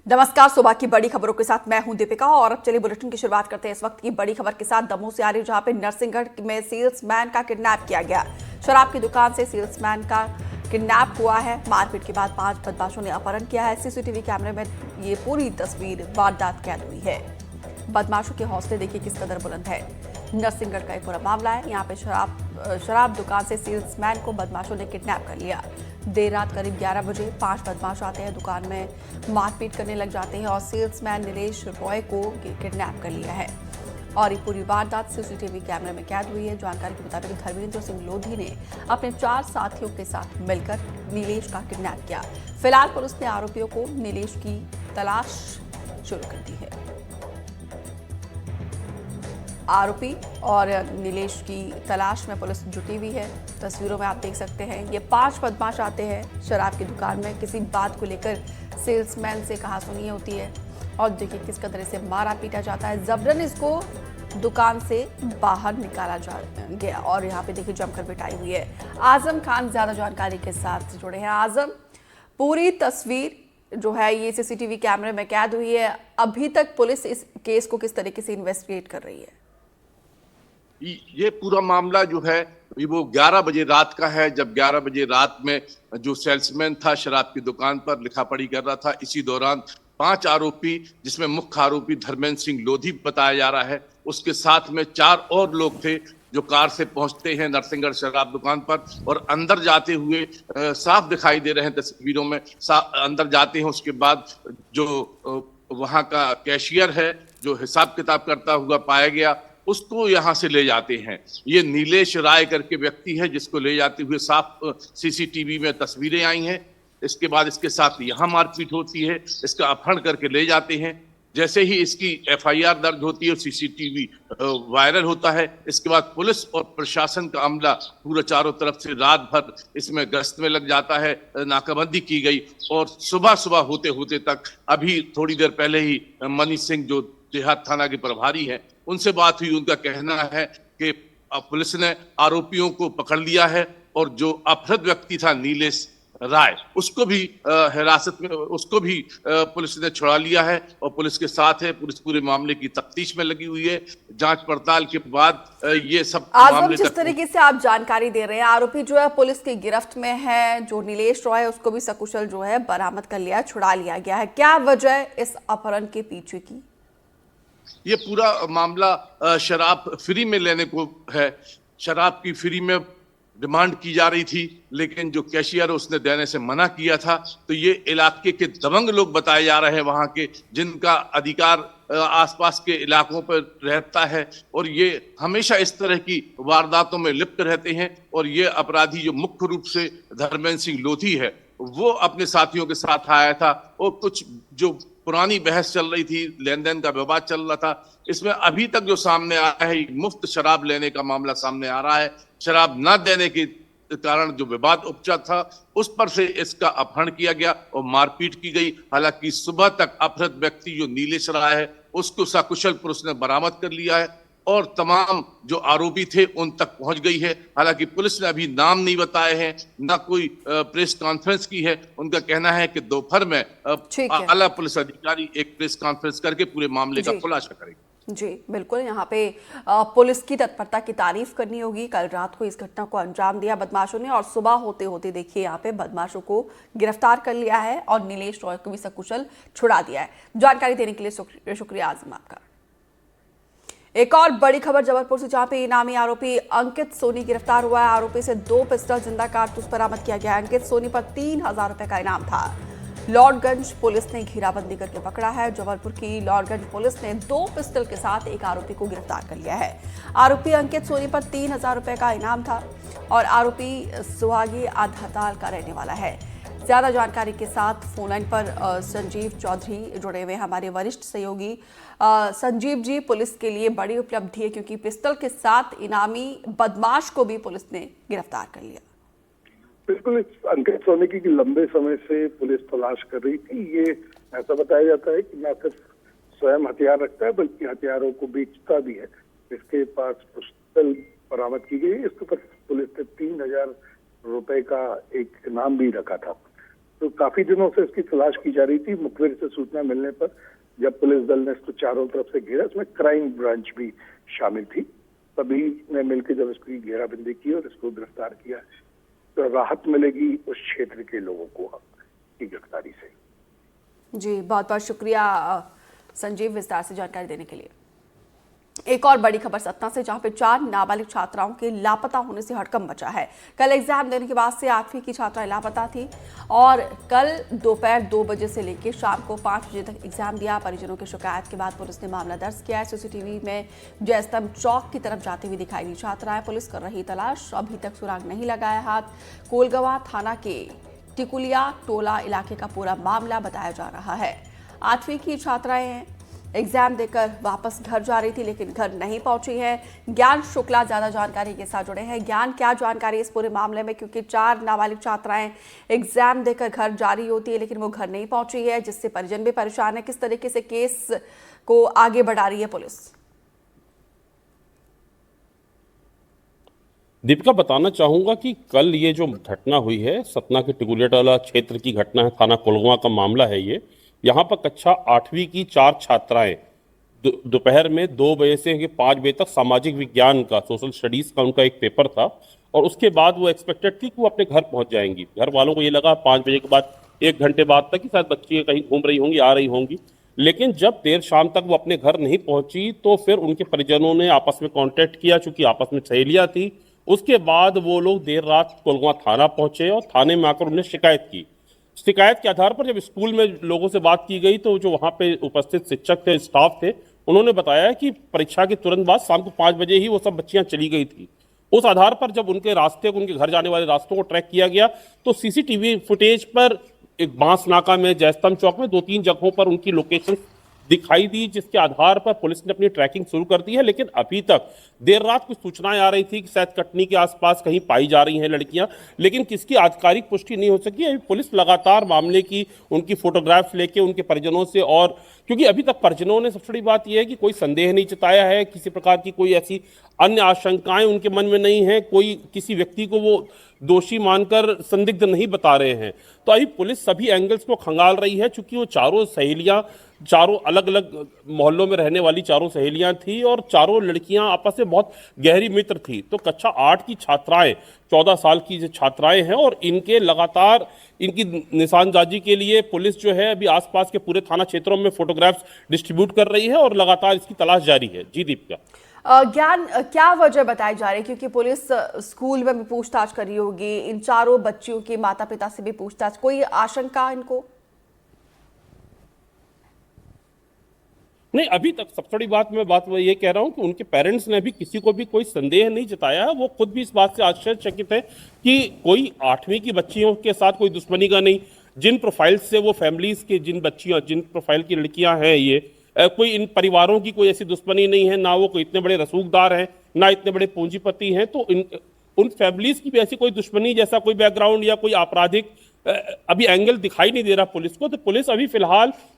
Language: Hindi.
नमस्कार। सुबह की बड़ी खबरों के साथ मैं हूं दीपिका और अब चलिए बुलेटिन की शुरुआत करते हैं इस वक्त की बड़ी खबर के साथ। दमोह से आ रही जहां पे नरसिंहगढ़ में सेल्समैन का किडनैप किया गया। शराब की दुकान से सेल्समैन का किडनैप हुआ है। मारपीट के बाद 5 बदमाशों ने अपहरण किया है। सीसीटीवी कैमरे में ये पूरी तस्वीर वारदात कैद हुई है। बदमाशों के हौसले देखिए किस कदर बुलंद है। नरसिंहगढ़ का एक पूरा मामला है। यहाँ पे शराब दुकान से सेल्समैन को बदमाशों ने किडनैप कर लिया। देर रात करीब 11 बजे 5 बदमाश आते हैं, दुकान में मारपीट करने लग जाते हैं और सेल्समैन नीलेश रॉय को किडनैप कर लिया है। और ये पूरी वारदात सीसीटीवी कैमरे में कैद हुई है। जानकारी के मुताबिक धर्मेंद्र सिंह लोधी ने अपने 4 साथियों के साथ मिलकर नीलेश का किडनैप किया। फिलहाल पुलिस ने आरोपियों को नीलेश की तलाश शुरू कर दी है। आरोपी और नीलेश की तलाश में पुलिस जुटी हुई है। तस्वीरों में आप देख सकते हैं ये 5 बदमाश आते हैं शराब की दुकान में। किसी बात को लेकर सेल्समैन से कहासुनी होती है और देखिए किस कदर से मारा पीटा जाता है। जबरन इसको दुकान से बाहर निकाला गया और यहाँ पे देखिए जमकर पिटाई हुई है। आजम खान ज्यादा जानकारी के साथ जुड़े हैं। आजम, पूरी तस्वीर जो है ये सीसीटीवी कैमरे में कैद हुई है। अभी तक पुलिस इस केस को किस तरीके से इन्वेस्टिगेट कर रही है? ये पूरा मामला जो है वो 11 बजे रात का है, जब 11 बजे रात में जो सेल्समैन था शराब की दुकान पर लिखा पढ़ी कर रहा था। इसी दौरान 5 आरोपी, जिसमें मुख्य आरोपी धर्मेंद्र सिंह लोधी बताया जा रहा है, उसके साथ में 4 और लोग थे जो कार से पहुंचते हैं नरसिंहगढ़ शराब दुकान पर और अंदर जाते हुए साफ दिखाई दे रहे हैं तस्वीरों में। अंदर जाते हैं, उसके बाद जो वहां का कैशियर है जो हिसाब किताब करता हुआ पाया गया, उसको यहां से ले जाते हैं। ये नीलेश राय करके व्यक्ति है जिसको ले जाते हुए साफ सीसीटीवी में तस्वीरें आई हैं। इसके बाद इसके साथ यहां मारपीट होती है, इसका अपहरण करके ले जाते हैं। जैसे ही इसकी एफआईआर दर्ज होती है, सीसीटीवी वायरल होता है, इसके बाद पुलिस और प्रशासन का अमला पूरा चारों तरफ से रात भर इसमें गश्त में लग जाता है। नाकाबंदी की गई और सुबह सुबह होते होते तक अभी थोड़ी देर पहले ही मनीष सिंह जो देहात थाना के प्रभारी हैं उनसे बात हुई। उनका कहना है कि पुलिस ने आरोपियों को पकड़ लिया है और जो अपहृत व्यक्ति था नीलेश राय, उसको भी हिरासत में, उसको भी पुलिस ने छुड़ा लिया है और पुलिस के साथ है। पुलिस पूरे मामले की तफ्तीश में लगी हुई है। जांच पड़ताल के बाद ये सब मामले जिस तरीके से आप जानकारी दे रहे हैं, आरोपी जो है पुलिस की गिरफ्त में है। जो नीलेश रॉय है उसको भी सकुशल जो है बरामद कर लिया, छुड़ा लिया गया है। क्या वजह इस अपहरण के पीछे की? ये पूरा मामला शराब फ्री में लेने को है। शराब की फ्री में डिमांड की जा रही थी, लेकिन जो कैशियर उसने देने से मना किया था। तो ये इलाके के दबंग लोग बताए जा रहे हैं वहां के, जिनका अधिकार आसपास के इलाकों पर रहता है और ये हमेशा इस तरह की वारदातों में लिप्त रहते हैं। और ये अपराधी जो मुख्य रूप से धर्मेंद्र सिंह लोधी है, वो अपने साथियों के साथ आया था और कुछ जो पुरानी बहस चल रही थी, लेन देन का विवाद चल रहा था, इसमें अभी तक जो सामने आया है मुफ्त शराब लेने का मामला सामने आ रहा है। शराब न देने के कारण जो विवाद उपजा था उस पर से इसका अपहरण किया गया और मारपीट की गई। हालांकि सुबह तक अपहृत व्यक्ति जो नीलेश राय है उसको सकुशल पुलिस ने बरामद कर लिया है और तमाम जो आरोपी थे उन तक पहुंच गई है। हालांकि पुलिस ने अभी नाम नहीं बताए हैं, ना कोई प्रेस कॉन्फ्रेंस की है। उनका कहना है कि दोपहर में आला पुलिस अधिकारी एक प्रेस कॉन्फ्रेंस करके पूरे मामले का खुलासा करेंगे। जी बिल्कुल, यहाँ पे पुलिस की तत्परता की तारीफ करनी होगी। कल रात को इस घटना को अंजाम दिया बदमाशों ने और सुबह होते होते देखिए यहाँ पे बदमाशों को गिरफ्तार कर लिया है और नीलेश रॉय को भी सकुशल छुड़ा दिया है। जानकारी देने के लिए शुक्रिया आजम आपका। एक और बड़ी खबर जबलपुर से, जहां पे इनामी आरोपी अंकित सोनी गिरफ्तार हुआ है। आरोपी से 2 पिस्टल जिंदा कारतूस बरामद किया गया है। अंकित सोनी पर 3000 रुपए का इनाम था। लॉर्डगंज पुलिस ने घेराबंदी करके पकड़ा है। जबलपुर की लॉर्डगंज पुलिस ने 2 पिस्टल के साथ एक आरोपी को गिरफ्तार कर लिया है। आरोपी अंकित सोनी पर 3000 रुपए का इनाम था और आरोपी सुहागी आधाताल का रहने वाला है। ज्यादा जानकारी के साथ फोन लाइन पर संजीव चौधरी जुड़े हुए हमारे वरिष्ठ सहयोगी। संजीव जी, पुलिस के लिए बड़ी उपलब्धि है क्योंकि पिस्टल के साथ इनामी बदमाश को भी पुलिस ने गिरफ्तार कर लिया। बिल्कुल, इस अंकित सोनी की लंबे समय से पुलिस तलाश कर रही थी। ये ऐसा बताया जाता है कि न सिर्फ स्वयं हथियार रखता है बल्कि हथियारों को बेचता भी है। इसके पास पिस्टल बरामद की गई। इसके ऊपर पुलिस ने 3000 रुपए का एक इनाम भी रखा था। तो काफी दिनों से इसकी तलाश की जा रही थी। मुखबिर से सूचना मिलने पर जब पुलिस दल ने इसको चारों तरफ से घेरा, इसमें क्राइम ब्रांच भी शामिल थी, सभी ने मिलकर जब इसकी घेराबंदी की और इसको गिरफ्तार किया तो राहत मिलेगी उस क्षेत्र के लोगों को की गिरफ्तारी से। जी, बहुत बहुत शुक्रिया संजीव विस्तार से जानकारी देने के लिए। एक और बड़ी खबर सतना से, जहां पे 4 नाबालिग छात्राओं के लापता होने से हड़कंप मचा है। कल एग्जाम देने के बाद से 8वीं की छात्रा लापता थी और कल दोपहर 2 बजे से लेकर शाम को 5 बजे तक एग्जाम दिया। परिजनों की शिकायत के बाद पुलिस ने मामला दर्ज किया है। सीसीटीवी में जयस्तंभ चौक की तरफ जाती हुई दिखाई दी छात्राएं। पुलिस कर रही तलाश, अभी तक सुराग नहीं लगाया हाथ। कोलगवा थाना के टिकुलिया टोला इलाके का पूरा मामला बताया जा रहा है। 8वीं की छात्राएं एग्जाम देकर वापस घर जा रही थी, लेकिन घर नहीं पहुंची है। ज्ञान शुक्ला ज्यादा जानकारी के साथ जुड़े हैं। ज्ञान, क्या जानकारी इस पूरे मामले में, क्योंकि 4 नाबालिग छात्राएं एग्जाम देकर घर जा रही होती है लेकिन वो घर नहीं पहुंची है, जिससे परिजन भी परेशान है। किस तरीके से केस को आगे बढ़ा रही है पुलिस? दीपिका, बताना चाहूंगा कि कल ये जो घटना हुई है सतना के टिकुलियाटाला क्षेत्र की घटना है, थाना कोलगवा का मामला है ये। यहाँ पर कक्षा 8वीं की 4 छात्राएं दोपहर में 2 बजे से 5 बजे तक सामाजिक विज्ञान का, सोशल स्टडीज का उनका एक पेपर था और उसके बाद वो एक्सपेक्टेड थी कि वो अपने घर पहुंच जाएंगी। घर वालों को ये लगा 5 बजे के बाद 1 घंटे बाद तक कि शायद बच्ची कहीं घूम रही होंगी, आ रही होंगी, लेकिन जब देर शाम तक वो अपने घर नहीं पहुंची तो फिर उनके परिजनों ने आपस में कांटेक्ट किया, चूंकि आपस में सहेलियां थी। उसके बाद वो लोग देर रात कोलगवा थाना पहुंचे और थाने में आकर उन्हें शिकायत की। शिकायत के आधार पर जब स्कूल में लोगों से बात की गई तो जो वहां पे उपस्थित शिक्षक थे, स्टाफ थे, उन्होंने बताया कि परीक्षा के तुरंत बाद शाम को 5 बजे ही वो सब बच्चियां चली गई थी। उस आधार पर जब उनके रास्ते को, उनके घर जाने वाले रास्तों को ट्रैक किया गया तो सीसीटीवी फुटेज पर एक बांस नाका में, जयस्तंभ चौक में 2-3 जगहों पर उनकी लोकेशन दिखाई दी, जिसके आधार पर पुलिस ने अपनी ट्रैकिंग शुरू कर दी है। लेकिन अभी तक देर रात कुछ सूचनाएं आ रही थी कि शायद कटनी के आसपास कहीं पाई जा रही हैं लड़कियां, लेकिन किसकी आधिकारिक पुष्टि नहीं हो सकी। अभी पुलिस लगातार मामले की, उनकी फोटोग्राफ लेके उनके परिजनों से, और क्योंकि अभी तक परिजनों ने सबसे बड़ी बात यह है कि कोई संदेह नहीं जताया है, किसी प्रकार की कोई ऐसी अन्य आशंकाएं उनके मन में नहीं है, कोई किसी व्यक्ति को वो दोषी मानकर संदिग्ध नहीं बता रहे हैं। तो अभी पुलिस सभी एंगल्स को खंगाल रही है, चूंकि वो चारों सहेलियां, चारों अलग अलग मोहल्लों में रहने वाली चारों सहेलियां थी और चारों लड़कियां आपस में बहुत गहरी मित्र थी। तो कक्षा 8 की छात्राएं, 14 साल की जो छात्राएं हैं, और इनके लगातार इनकी निशानजाजी के लिए पुलिस जो है अभी आसपास के पूरे थाना क्षेत्रों में फोटोग्राफ्स डिस्ट्रीब्यूट कर रही है और लगातार इसकी तलाश जारी है। जी दीपिका। ज्ञान, क्या वजह बताई जा रही है, क्योंकि पुलिस स्कूल में भी पूछताछ कर रही होगी, इन चारों बच्चियों के माता पिता से भी पूछताछ, कोई आशंका इनको? नहीं, अभी तक सबसे बड़ी बात मैं ये कह रहा हूं कि उनके पेरेंट्स ने भी किसी को भी कोई संदेह नहीं जताया है। वो खुद भी इस बात से आश्चर्यचकित है कि कोई 8वीं की बच्चियों के साथ कोई दुश्मनी का नहीं। जिन प्रोफाइल से वो फैमिलीज के, जिन बच्चियां, जिन प्रोफाइल की लड़कियां हैं, ये कोई इन परिवारों की कोई ऐसी दुश्मनी नहीं है, ना वो कोई इतने बड़े रसूखदार हैं, ना इतने बड़े पूंजीपति हैं। तो उन फैमिलीज की भी ऐसी कोई दुश्मनी जैसा कोई बैकग्राउंड या कोई आपराधिक अभी एंगल दिखाई नहीं दे रहा पुलिस को। तो पुलिस अभी फिलहाल